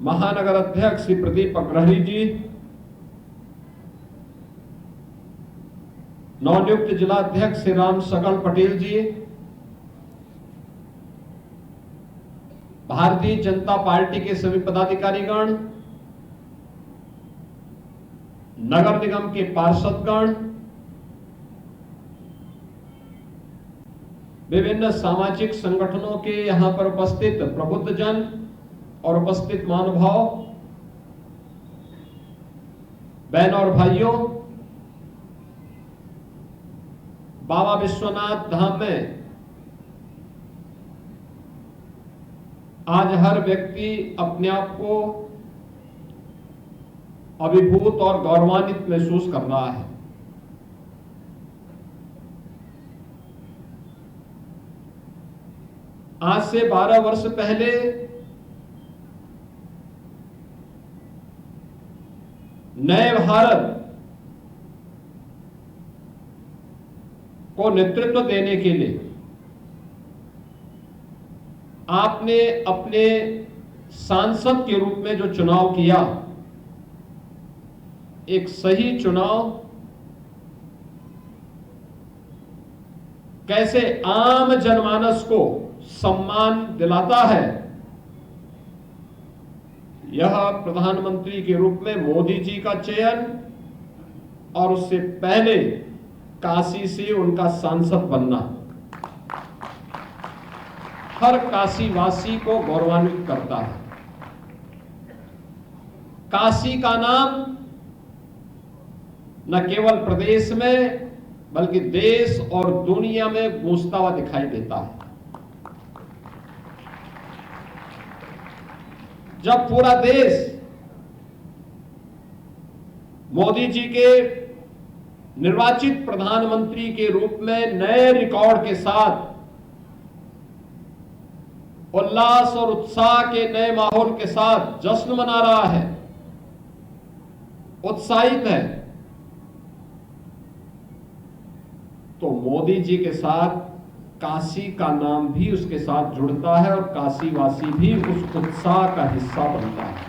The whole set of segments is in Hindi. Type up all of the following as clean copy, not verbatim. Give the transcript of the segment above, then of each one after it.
महानगर अध्यक्ष श्री प्रदीप अग्रहरी जी, नवनियुक्त जिला अध्यक्ष श्री राम सकल पटेल जी, भारतीय जनता पार्टी के सभी पदाधिकारीगण, नगर निगम के पार्षदगण, विभिन्न सामाजिक संगठनों के यहां पर उपस्थित प्रबुद्ध जन और उपस्थित महानुभाव, बहन और भाइयों, बाबा विश्वनाथ धाम में आज हर व्यक्ति अपने आप को अभिभूत और गौरवान्वित महसूस कर रहा है। आज से 12 वर्ष पहले नए भारत को नेतृत्व देने के लिए आपने अपने सांसद के रूप में जो चुनाव किया, एक सही चुनाव कैसे आम जनमानस को सम्मान दिलाता है, यह प्रधानमंत्री के रूप में मोदी जी का चयन और उससे पहले काशी से उनका सांसद बनना हर काशीवासी को गौरवान्वित करता है। काशी का नाम न केवल प्रदेश में बल्कि देश और दुनिया में गूंजता हुआ दिखाई देता है। जब पूरा देश मोदी जी के निर्वाचित प्रधानमंत्री के रूप में नए रिकॉर्ड के साथ उल्लास और उत्साह के नए माहौल के साथ जश्न मना रहा है, उत्साहित है, तो मोदी जी के साथ काशी का नाम भी उसके साथ जुड़ता है और काशीवासी भी उस उत्साह का हिस्सा बनता है।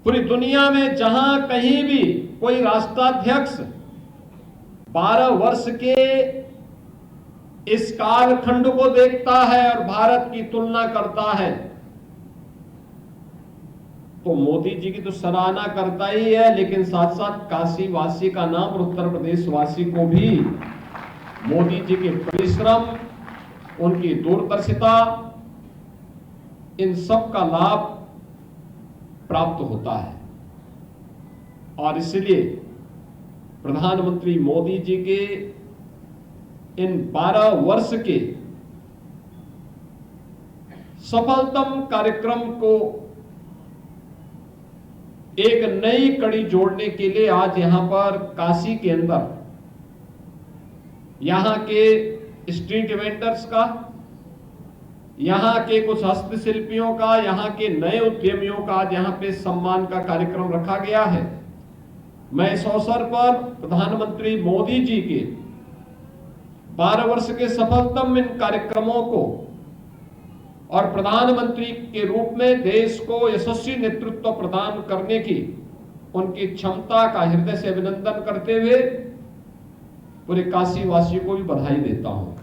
पूरी दुनिया में जहां कहीं भी कोई राष्ट्राध्यक्ष 12 वर्ष के इस कालखंड को देखता है और भारत की तुलना करता है, तो मोदी जी की तो सराहना करता ही है, लेकिन साथ साथ काशीवासी का नाम और उत्तर प्रदेश वासी को भी मोदी जी के परिश्रम, उनकी दूरदर्शिता, इन सब का लाभ प्राप्त होता है। और इसलिए प्रधानमंत्री मोदी जी के इन 12 वर्ष के सफलतम कार्यक्रम को एक नई कड़ी जोड़ने के लिए आज यहां पर काशी के अंदर यहां के स्ट्रीट वेंडर्स का, यहां के कुछ हस्तशिल्पियों का, यहां के नए उद्यमियों का आज यहां पे सम्मान का कार्यक्रम रखा गया है। मैं इस अवसर पर प्रधानमंत्री मोदी जी के 12 वर्ष के सफलतम इन कार्यक्रमों को और प्रधानमंत्री के रूप में देश को यशस्वी नेतृत्व प्रदान करने की उनकी क्षमता का हृदय से अभिनंदन करते हुए पूरे काशीवासियों को भी बधाई देता हूं।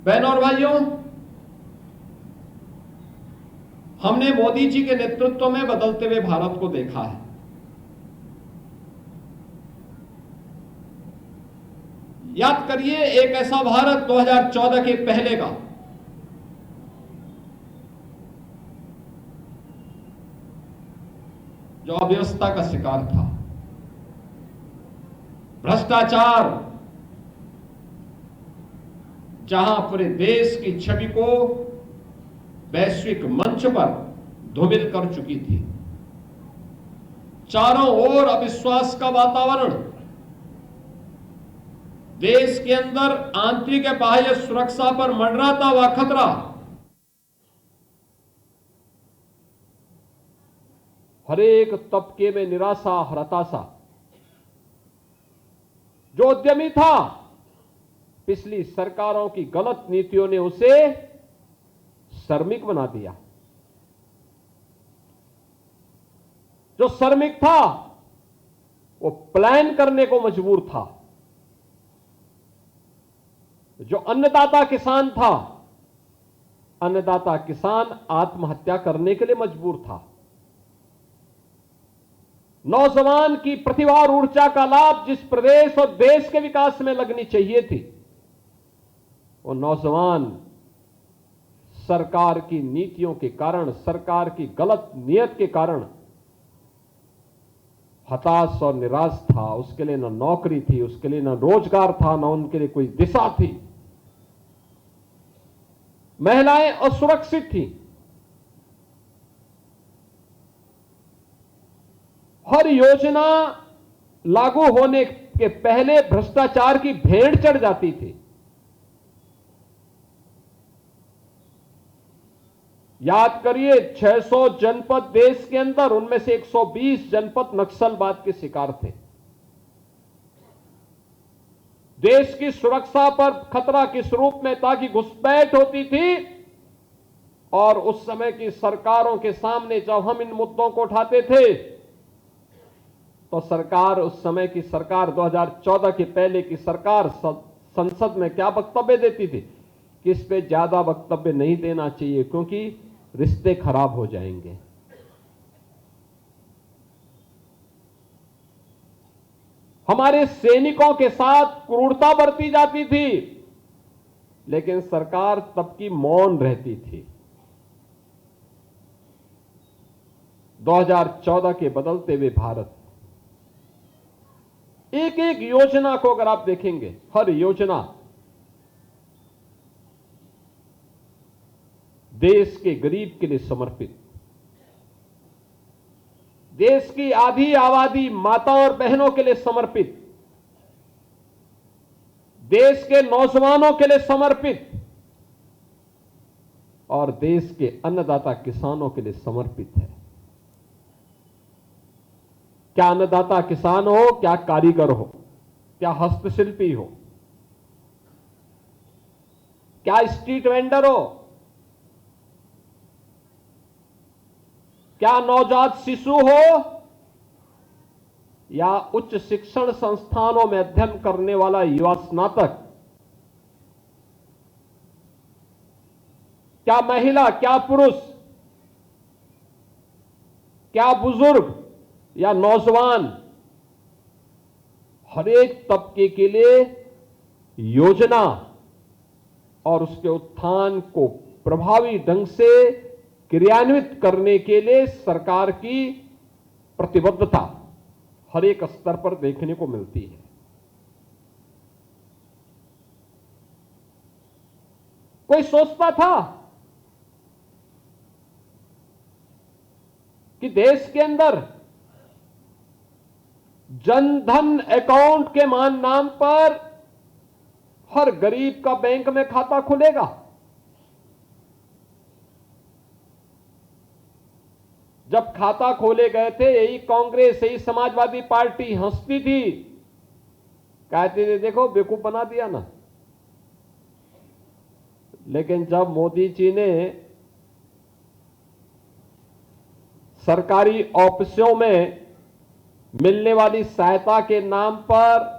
बहनों और भाइयों, हमने मोदी जी के नेतृत्व में बदलते हुए भारत को देखा है। याद करिए, एक ऐसा भारत 2014 के पहले का जो अव्यवस्था का शिकार था, भ्रष्टाचार, जहां पूरे देश की छवि को वैश्विक मंच पर धूमिल कर चुकी थी, चारों ओर अविश्वास का वातावरण, देश के अंदर आंतरिक या बाह्य सुरक्षा पर मंडराता हुआ खतरा, हर एक तबके में निराशा और हताशा, जो उद्यमी था, पिछली सरकारों की गलत नीतियों ने उसे श्रमिक बना दिया। जो श्रमिक था वो प्लान करने को मजबूर था। जो अन्नदाता किसान था, अन्नदाता किसान आत्महत्या करने के लिए मजबूर था। नौजवान की प्रतिभा और ऊर्जा का लाभ जिस प्रदेश और देश के विकास में लगनी चाहिए थी, वो नौजवान सरकार की नीतियों के कारण, सरकार की गलत नीयत के कारण हताश और निराश था। उसके लिए न नौकरी थी, उसके लिए न रोजगार था, न उनके लिए कोई दिशा थी। महिलाएं असुरक्षित थी। हर योजना लागू होने के पहले भ्रष्टाचार की भेड़ चढ़ जाती थी। याद करिए, 600 जनपद देश के अंदर, उनमें से 120 जनपद नक्सलवाद के शिकार थे। देश की सुरक्षा पर खतरा किस रूप में था कि घुसपैठ होती थी, और उस समय की सरकारों के सामने जब हम इन मुद्दों को उठाते थे तो सरकार, उस समय की सरकार, 2014 के पहले की सरकार संसद में क्या वक्तव्य देती थी कि इस पे ज्यादा वक्तव्य नहीं देना चाहिए क्योंकि रिश्ते खराब हो जाएंगे। हमारे सैनिकों के साथ क्रूरता बरती जाती थी, लेकिन सरकार तब की मौन रहती थी। 2014 के बदलते हुए भारत, एक एक योजना को अगर आप देखेंगे, हर योजना देश के गरीब के लिए समर्पित, देश की आधी आबादी माताओं और बहनों के लिए समर्पित, देश के नौजवानों के लिए समर्पित और देश के अन्नदाता किसानों के लिए समर्पित है। क्या अन्नदाता किसान हो, क्या कारीगर हो, क्या हस्तशिल्पी हो, क्या स्ट्रीट वेंडर हो, क्या नवजात शिशु हो, या उच्च शिक्षण संस्थानों में अध्ययन करने वाला युवा स्नातक, क्या महिला, क्या पुरुष, क्या बुजुर्ग या नौजवान, हर एक तबके के लिए योजना और उसके उत्थान को प्रभावी ढंग से क्रियान्वित करने के लिए सरकार की प्रतिबद्धता हर एक स्तर पर देखने को मिलती है। कोई सोचता था कि देश के अंदर जनधन अकाउंट के नाम पर हर गरीब का बैंक में खाता खुलेगा? जब खाता खोले गए थे, यही कांग्रेस, यही समाजवादी पार्टी हंसती थी, कहते थे देखो बेवकूफ बना दिया ना। लेकिन जब मोदी जी ने सरकारी ऑफिसों में मिलने वाली सहायता के नाम पर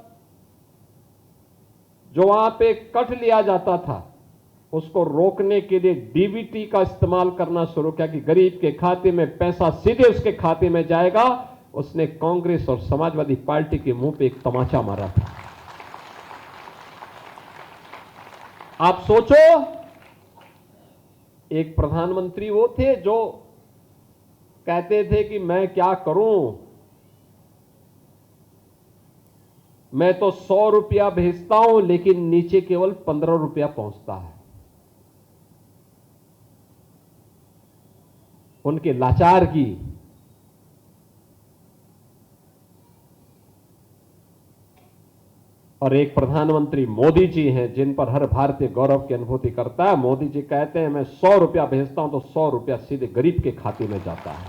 जो वहां पे कट लिया जाता था, उसको रोकने के लिए डीबीटी का इस्तेमाल करना शुरू किया कि गरीब के खाते में पैसा सीधे उसके खाते में जाएगा, उसने कांग्रेस और समाजवादी पार्टी के मुंह पे एक तमाचा मारा था। आप सोचो, एक प्रधानमंत्री वो थे जो कहते थे कि मैं क्या करूं, मैं तो 100 रुपया भेजता हूं लेकिन नीचे केवल 15 रुपया पहुंचता है। उनके लाचार की और एक प्रधानमंत्री मोदी जी हैं जिन पर हर भारतीय गौरव की अनुभूति करता है। मोदी जी कहते हैं मैं 100 रुपया भेजता हूं तो 100 रुपया सीधे गरीब के खाते में जाता है।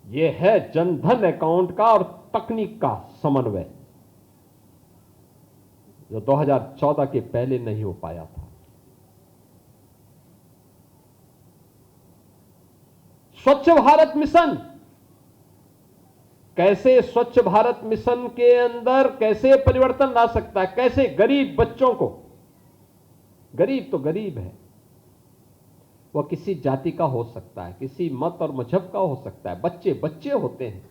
यह है जनधन अकाउंट का और तकनीक का समन्वय, जो 2014 के पहले नहीं हो पाया था। स्वच्छ भारत मिशन, कैसे स्वच्छ भारत मिशन के अंदर कैसे परिवर्तन ला सकता है, कैसे गरीब बच्चों को, गरीब तो गरीब है, वह किसी जाति का हो सकता है, किसी मत और मजहब का हो सकता है, बच्चे बच्चे होते हैं,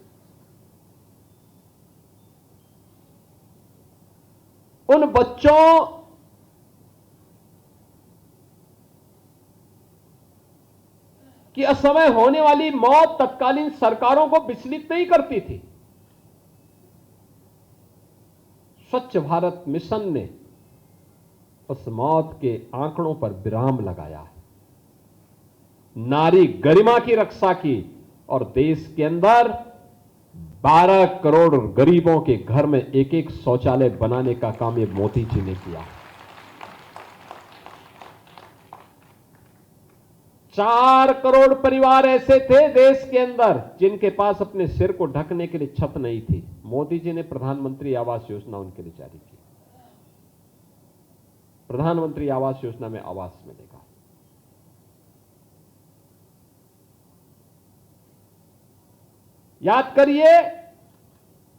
उन बच्चों की असमय होने वाली मौत तत्कालीन सरकारों को विचलित नहीं करती थी। स्वच्छ भारत मिशन ने उस मौत के आंकड़ों पर विराम लगाया है, नारी गरिमा की रक्षा की और देश के अंदर 12 करोड़ गरीबों के घर में एक एक शौचालय बनाने का काम ये मोदी जी ने किया। 4 करोड़ परिवार ऐसे थे देश के अंदर जिनके पास अपने सिर को ढकने के लिए छत नहीं थी। मोदी जी ने प्रधानमंत्री आवास योजना उनके लिए जारी की। प्रधानमंत्री आवास योजना में आवास मिलेगा। याद करिए,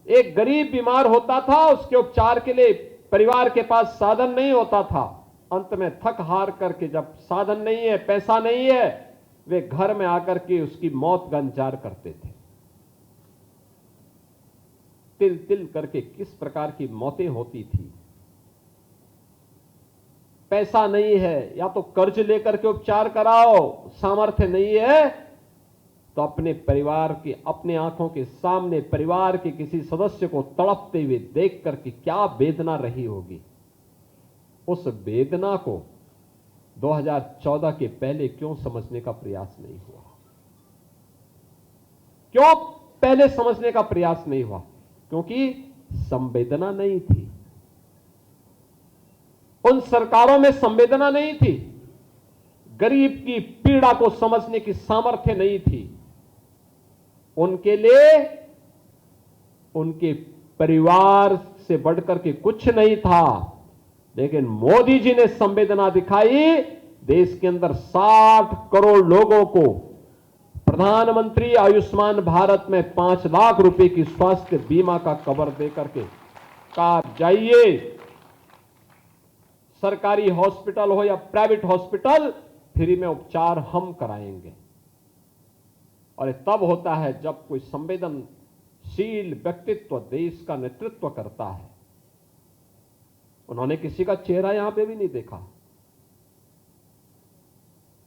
एक गरीब बीमार होता था, उसके उपचार के लिए परिवार के पास साधन नहीं होता था। अंत में थक हार करके, जब साधन नहीं है, पैसा नहीं है, वे घर में आकर के उसकी मौत का इंतजार करते थे। तिल तिल करके किस प्रकार की मौतें होती थी। पैसा नहीं है, या तो कर्ज लेकर के उपचार कराओ, सामर्थ्य नहीं है तो अपने परिवार के, अपने आंखों के सामने परिवार के किसी सदस्य को तड़पते हुए देख करके क्या वेदना रही होगी, उस वेदना को 2014 के पहले क्यों समझने का प्रयास नहीं हुआ? क्यों पहले समझने का प्रयास नहीं हुआ? क्योंकि संवेदना नहीं थी, उन सरकारों में संवेदना नहीं थी, गरीब की पीड़ा को समझने की सामर्थ्य नहीं थी। उनके लिए उनके परिवार से बढ़कर के कुछ नहीं था। लेकिन मोदी जी ने संवेदना दिखाई। देश के अंदर 60 करोड़ लोगों को प्रधानमंत्री आयुष्मान भारत में 5 लाख रुपए की स्वास्थ्य बीमा का कवर देकर के कहा, जाइए सरकारी हॉस्पिटल हो या प्राइवेट हॉस्पिटल, फ्री में उपचार हम कराएंगे। और तब होता है जब कोई संवेदनशील व्यक्तित्व देश का नेतृत्व करता है। उन्होंने किसी का चेहरा यहां पे भी नहीं देखा।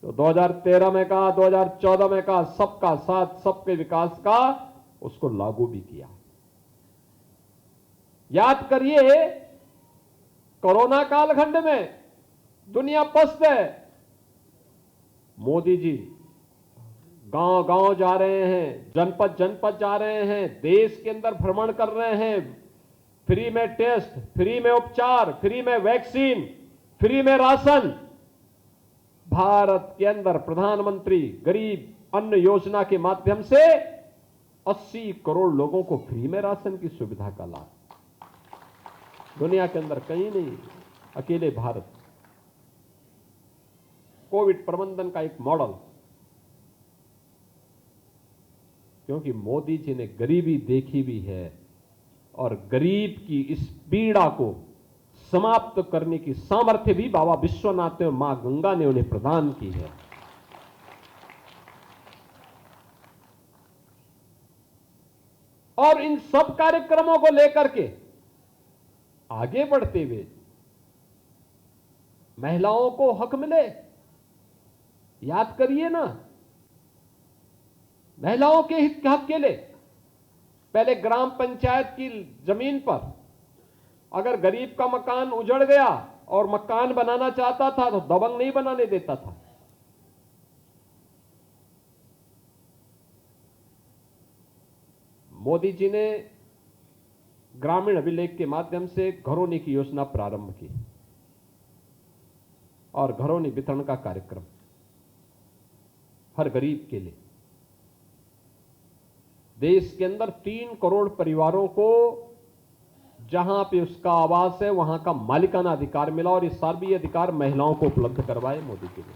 तो 2013 में कहा, 2014 में कहा, सबका साथ सबके विकास का, उसको लागू भी किया। याद करिए, कोरोना कालखंड में दुनिया पस्त है, मोदी जी गांव गांव जा रहे हैं, जनपद जनपद जा रहे हैं, देश के अंदर भ्रमण कर रहे हैं, फ्री में टेस्ट, फ्री में उपचार, फ्री में वैक्सीन, फ्री में राशन। भारत के अंदर प्रधानमंत्री गरीब अन्न योजना के माध्यम से 80 करोड़ लोगों को फ्री में राशन की सुविधा का लाभ। दुनिया के अंदर कहीं नहीं, अकेले भारत। कोविड प्रबंधन का एक मॉडल, क्योंकि मोदी जी ने गरीबी देखी भी है और गरीब की इस पीड़ा को समाप्त करने की सामर्थ्य भी बाबा विश्वनाथ और मां गंगा ने उन्हें प्रदान की है। और इन सब कार्यक्रमों को लेकर के आगे बढ़ते हुए महिलाओं को हक मिले। याद करिए ना, महिलाओं के हित हक के लिए पहले ग्राम पंचायत की जमीन पर अगर गरीब का मकान उजड़ गया और मकान बनाना चाहता था तो दबंग नहीं बनाने देता था। मोदी जी ने ग्रामीण अभिलेख के माध्यम से घरौनी की योजना प्रारंभ की और घरौनी वितरण का कार्यक्रम हर गरीब के लिए। देश के अंदर 3 करोड़ परिवारों को जहां पे उसका आवास है वहां का मालिकाना अधिकार मिला और ये सार्वभौमिक अधिकार महिलाओं को उपलब्ध करवाए मोदी जी ने।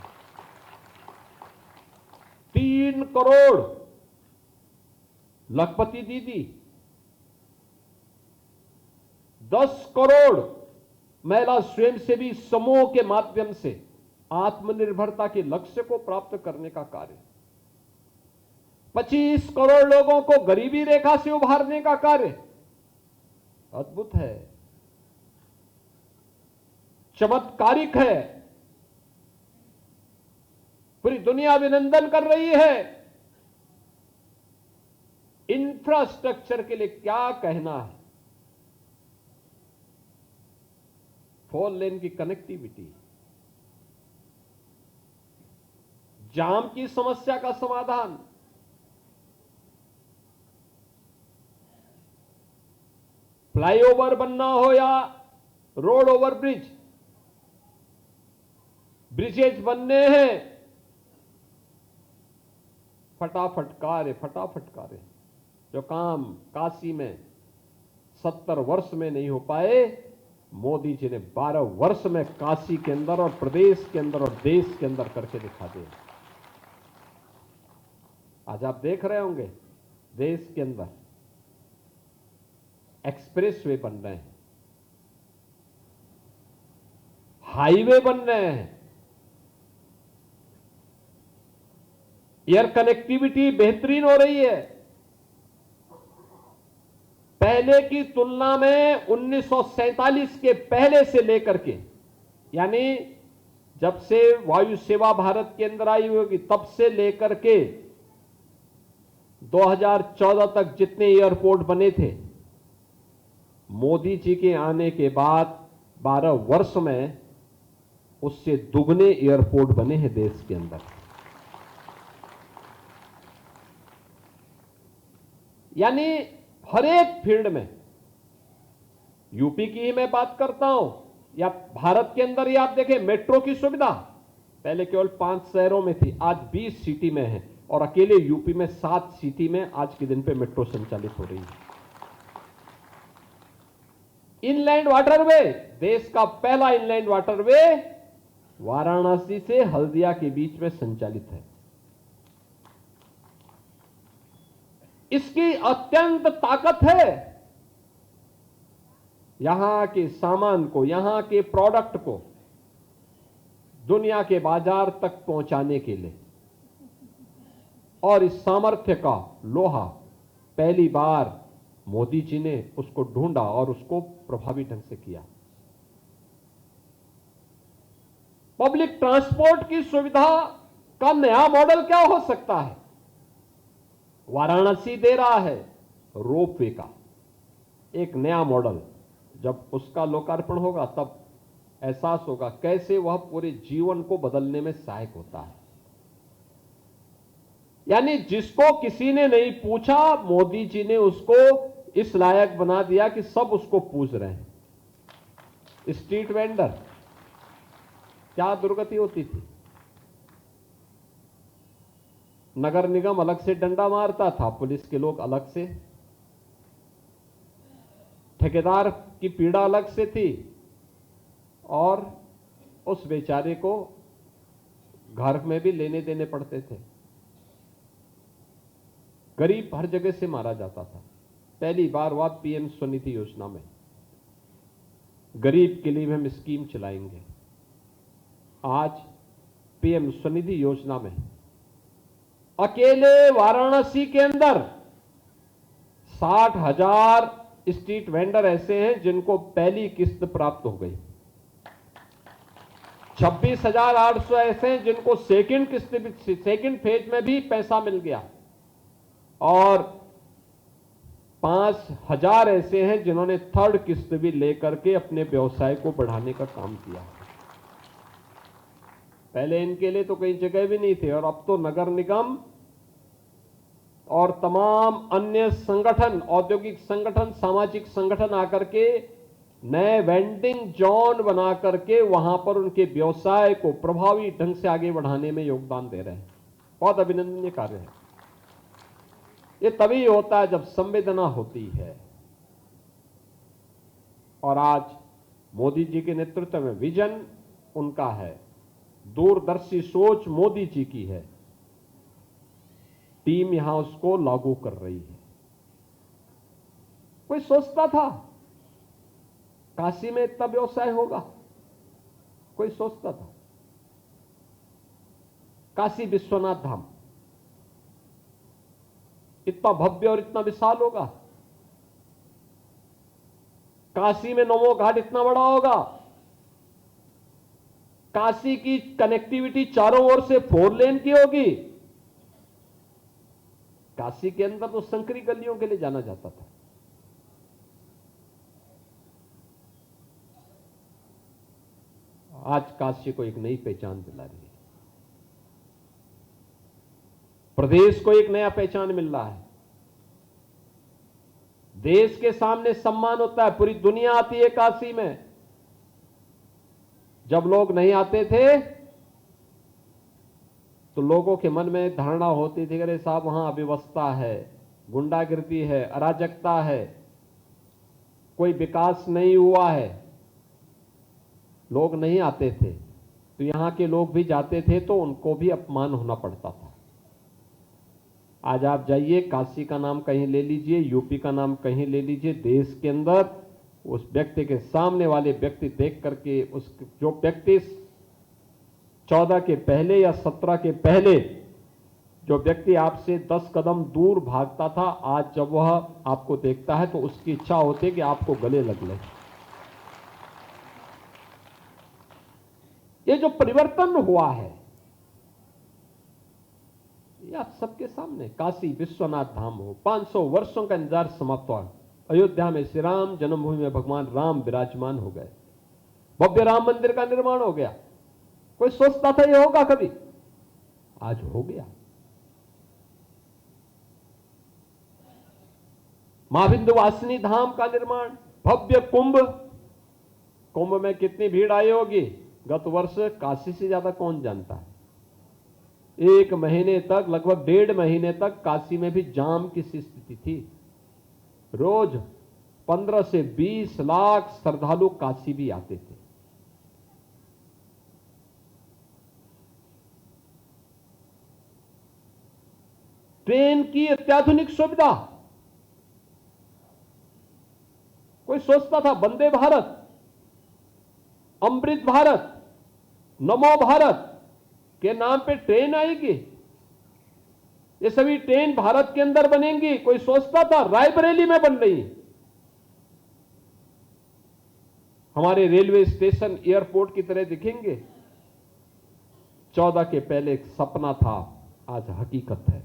3 करोड़ लखपति दीदी, 10 करोड़ महिला स्वयंसेवी समूह के माध्यम से आत्मनिर्भरता के लक्ष्य को प्राप्त करने का कार्य, 25 करोड़ लोगों को गरीबी रेखा से उभारने का कार्य अद्भुत है, चमत्कारिक है। पूरी दुनिया अभिनंदन कर रही है। इंफ्रास्ट्रक्चर के लिए क्या कहना है। 4 लेन की कनेक्टिविटी, जाम की समस्या का समाधान, फ्लाईओवर बनना हो या रोड ओवर ब्रिज, ब्रिजेज बनने हैं, फटाफट कार्य। जो काम काशी में 70 वर्ष में नहीं हो पाए, मोदी जी ने 12 वर्ष में काशी के अंदर और प्रदेश के अंदर और देश के अंदर करके दिखा दिया। आज आप देख रहे होंगे देश के अंदर एक्सप्रेसवे बन रहे हैं, हाईवे बन रहे हैं, एयर कनेक्टिविटी बेहतरीन हो रही है। पहले की तुलना में 1947 के पहले से लेकर के, यानी जब से वायु सेवा भारत के अंदर आई होगी तब से लेकर के 2014 तक जितने एयरपोर्ट बने थे, मोदी जी के आने के बाद 12 वर्ष में उससे दुगने एयरपोर्ट बने हैं देश के अंदर। यानी हर एक फील्ड में, यूपी की ही मैं बात करता हूं या भारत के अंदर ही आप देखें, मेट्रो की सुविधा पहले केवल 5 शहरों में थी, आज 20 सिटी में है और अकेले यूपी में 7 सिटी में आज के दिन पे मेट्रो संचालित हो रही है। इनलैंड वाटरवे, देश का पहला इनलैंड वाटरवे वाराणसी से हल्दिया के बीच में संचालित है। इसकी अत्यंत ताकत है। यहां के सामान को, यहां के प्रोडक्ट को दुनिया के बाजार तक पहुंचाने के लिए, और इस सामर्थ्य का लोहा पहली बार मोदी जी ने उसको ढूंढा और उसको प्रभावी ढंग से किया। पब्लिक ट्रांसपोर्ट की सुविधा का नया मॉडल क्या हो सकता है? वाराणसी दे रहा है रोपवे का एक नया मॉडल। जब उसका लोकार्पण होगा तब एहसास होगा कैसे वह पूरे जीवन को बदलने में सहायक होता है। यानी जिसको किसी ने नहीं पूछा, मोदी जी ने उसको इस लायक बना दिया कि सब उसको पूछ रहे हैं। स्ट्रीट वेंडर, क्या दुर्गति होती थी। नगर निगम अलग से डंडा मारता था, पुलिस के लोग अलग से, ठेकेदार की पीड़ा अलग से थी, और उस बेचारे को घर में भी लेने देने पड़ते थे। गरीब हर जगह से मारा जाता था। पहली बार हुआ पीएम स्वनिधि योजना में, गरीब के लिए हम स्कीम चलाएंगे। आज पीएम स्वनिधि योजना में अकेले वाराणसी के अंदर 60,000 स्ट्रीट वेंडर ऐसे हैं जिनको पहली किस्त प्राप्त हो गई। 26,800 ऐसे हैं जिनको सेकंड किस्त, सेकंड फेज में भी पैसा मिल गया, और 5,000 ऐसे हैं जिन्होंने थर्ड किस्त भी लेकर के अपने व्यवसाय को बढ़ाने का काम किया। पहले इनके लिए तो कई जगह भी नहीं थे, और अब तो नगर निगम और तमाम अन्य संगठन, औद्योगिक संगठन, सामाजिक संगठन आकर के नए वेंडिंग जोन बना करके वहां पर उनके व्यवसाय को प्रभावी ढंग से आगे बढ़ाने में योगदान दे रहे हैं। बहुत अभिनंदनीय कार्य है। ये तभी होता है जब संवेदना होती है। और आज मोदी जी के नेतृत्व में विजन उनका है, दूरदर्शी सोच मोदी जी की है, टीम यहां उसको लागू कर रही है। कोई सोचता था काशी में इतना व्यवसाय होगा? कोई सोचता था? काशी विश्वनाथ धाम इतना भव्य और इतना विशाल होगा? काशी में नमो घाट इतना बड़ा होगा? काशी की कनेक्टिविटी चारों ओर से 4 लेन की होगी? काशी के अंदर तो संकरी गलियों के लिए जाना जाता था। आज काशी को एक नई पहचान दिला रही है, प्रदेश को एक नया पहचान मिल रहा है। देश के सामने सम्मान होता है, पूरी दुनिया आती है काशी में। जब लोग नहीं आते थे तो लोगों के मन में धारणा होती थी, अरे साहब वहां अव्यवस्था है, गुंडागिर्दी है, अराजकता है, कोई विकास नहीं हुआ है, लोग नहीं आते थे। तो यहां के लोग भी जाते थे तो उनको भी अपमान होना पड़ता था। आज आप जाइए, काशी का नाम कहीं ले लीजिए, यूपी का नाम कहीं ले लीजिए, देश के अंदर उस व्यक्ति के सामने वाले व्यक्ति देख करके, उस जो व्यक्ति 14 के पहले या 17 के पहले जो व्यक्ति आपसे 10 कदम दूर भागता था, आज जब वह आपको देखता है तो उसकी इच्छा होती है कि आपको गले लग ले। ये जो परिवर्तन हुआ है ये आप सबके सामने। काशी विश्वनाथ धाम हो, 500 वर्षों का इंतजार समाप्त हुआ। अयोध्या में श्री राम जन्मभूमि में भगवान राम विराजमान हो गए, भव्य राम मंदिर का निर्माण हो गया। कोई सोचता था ये होगा कभी? आज हो गया। मां विंध्यवासिनी धाम का निर्माण, भव्य कुंभ, कुंभ में कितनी भीड़ आई होगी गत वर्ष, काशी से ज्यादा कौन जानता है। 1 महीने तक, लगभग 1.5 महीने तक काशी में भी जाम की स्थिति थी। रोज 15 से 20 लाख श्रद्धालु काशी भी आते थे। ट्रेन की अत्याधुनिक सुविधा, कोई सोचता था वंदे भारत, अमृत भारत, नमो भारत के नाम पे ट्रेन आएगी? ये सभी ट्रेन भारत के अंदर बनेंगी? कोई सोचता था? रायबरेली में बन रही। हमारे रेलवे स्टेशन एयरपोर्ट की तरह दिखेंगे। 14 के पहले एक सपना था, आज हकीकत है।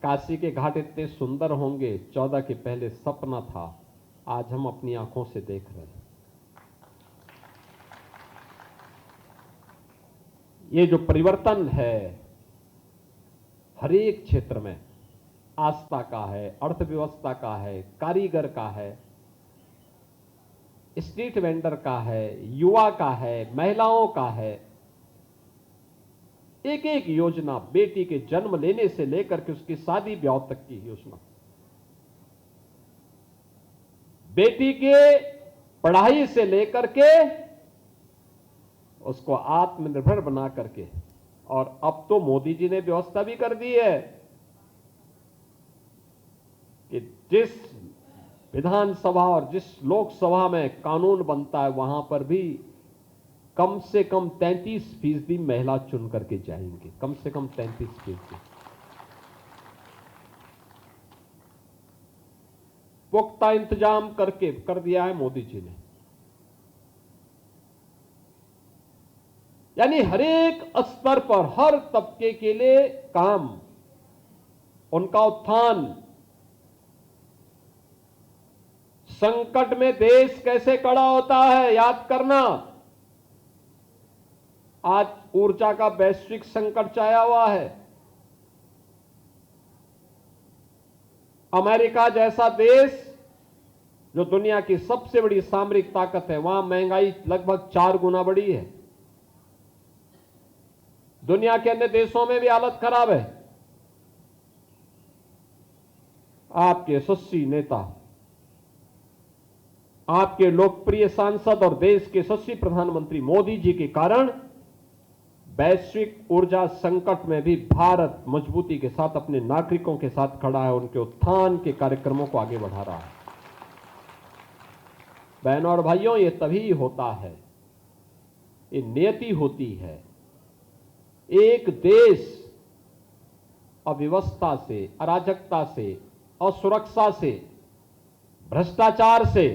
काशी के घाट इतने सुंदर होंगे, 14 के पहले सपना था, आज हम अपनी आंखों से देख रहे हैं। ये जो परिवर्तन है हर एक क्षेत्र में, आस्था का है, अर्थव्यवस्था का है, कारीगर का है, स्ट्रीट वेंडर का है, युवा का है, महिलाओं का है, एक एक योजना, बेटी के जन्म लेने से लेकर के उसकी शादी ब्याह तक की योजना, बेटी के पढ़ाई से लेकर के उसको आत्मनिर्भर बना करके। और अब तो मोदी जी ने व्यवस्था भी कर दी है कि जिस विधानसभा और जिस लोकसभा में कानून बनता है वहां पर भी कम से कम 33% महिला चुन करके जाएंगे, कम से कम 33%। पुख्ता इंतजाम करके कर दिया है मोदी जी ने। यानी हर एक स्तर पर, हर तबके के लिए काम, उनका उत्थान। संकट में देश कैसे खड़ा होता है याद करना। आज ऊर्जा का वैश्विक संकट छाया हुआ है। अमेरिका जैसा देश जो दुनिया की सबसे बड़ी सामरिक ताकत है, वहां महंगाई लगभग 4 गुना बढ़ी है। दुनिया के अन्य देशों में भी हालत खराब है। आपके यशस्वी नेता, आपके लोकप्रिय सांसद और देश के यशस्वी प्रधानमंत्री मोदी जी के कारण वैश्विक ऊर्जा संकट में भी भारत मजबूती के साथ अपने नागरिकों के साथ खड़ा है, उनके उत्थान के कार्यक्रमों को आगे बढ़ा रहा है। बहनों और भाइयों, ये तभी होता है, ये नियति होती है। एक देश अव्यवस्था से, अराजकता से, असुरक्षा से, भ्रष्टाचार से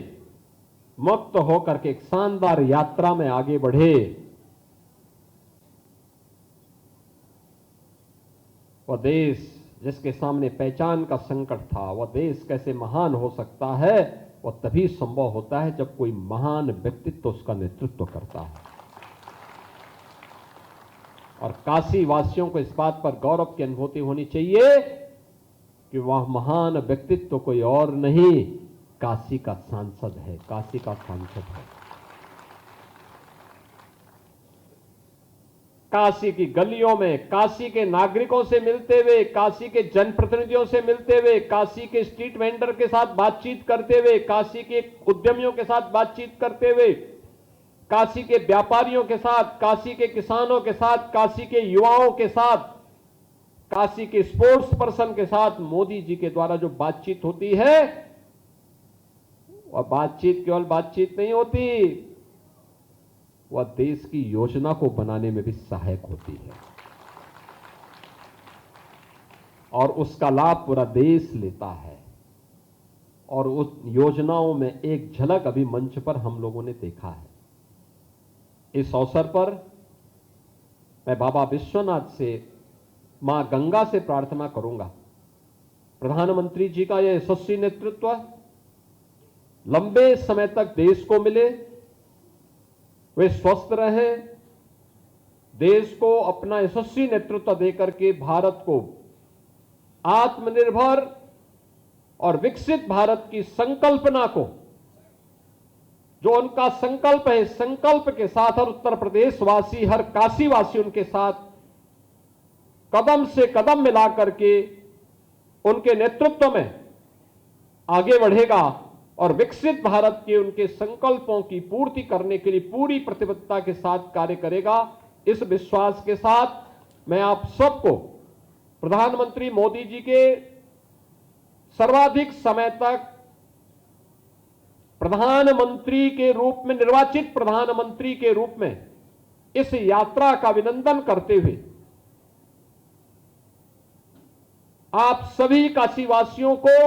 मुक्त होकर के एक शानदार यात्रा में आगे बढ़े, वह देश जिसके सामने पहचान का संकट था, वह देश कैसे महान हो सकता है, वह तभी संभव होता है जब कोई महान व्यक्तित्व उसका नेतृत्व करता है। और काशी वासियों को इस बात पर गौरव की अनुभूति होनी चाहिए कि वह महान व्यक्तित्व कोई और नहीं, काशी का सांसद है, काशी का सांसद है। काशी की गलियों में काशी के नागरिकों से मिलते हुए, काशी के जनप्रतिनिधियों से मिलते हुए, काशी के स्ट्रीट वेंडर के साथ बातचीत करते हुए, काशी के उद्यमियों के साथ बातचीत करते हुए, काशी के व्यापारियों के साथ, काशी के किसानों के साथ, काशी के युवाओं के साथ, काशी के स्पोर्ट्स पर्सन के साथ मोदी जी के द्वारा जो बातचीत होती है, वह बातचीत केवल बातचीत नहीं होती, वह देश की योजना को बनाने में भी सहायक होती है और उसका लाभ पूरा देश लेता है। और उस योजनाओं में एक झलक अभी मंच पर हम लोगों ने देखा है। इस अवसर पर मैं बाबा विश्वनाथ से, मां गंगा से प्रार्थना करूंगा, प्रधानमंत्री जी का यह यशस्वी नेतृत्व लंबे समय तक देश को मिले, वे स्वस्थ रहे, देश को अपना यशस्वी नेतृत्व देकर के भारत को आत्मनिर्भर और विकसित भारत की संकल्पना को, जो उनका संकल्प है, संकल्प के साथ हर उत्तर प्रदेश वासी, हर काशी वासी उनके साथ कदम से कदम मिलाकर के उनके नेतृत्व में आगे बढ़ेगा और विकसित भारत के उनके संकल्पों की पूर्ति करने के लिए पूरी प्रतिबद्धता के साथ कार्य करेगा। इस विश्वास के साथ मैं आप सबको प्रधानमंत्री मोदी जी के सर्वाधिक समय तक प्रधानमंत्री के रूप में, निर्वाचित प्रधानमंत्री के रूप में इस यात्रा का अभिनंदन करते हुए आप सभी काशीवासियों को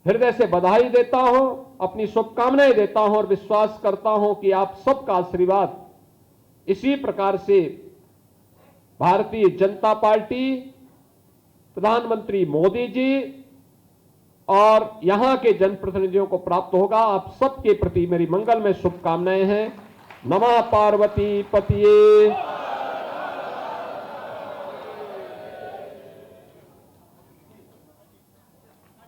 हृदय से बधाई देता हूं, अपनी शुभकामनाएं देता हूं और विश्वास करता हूं कि आप सबका आशीर्वाद इसी प्रकार से भारतीय जनता पार्टी, प्रधानमंत्री मोदी जी और यहां के जनप्रतिनिधियों को प्राप्त होगा। आप सबके प्रति मेरी मंगलमय शुभकामनाएं हैं। नमः पार्वती पतिये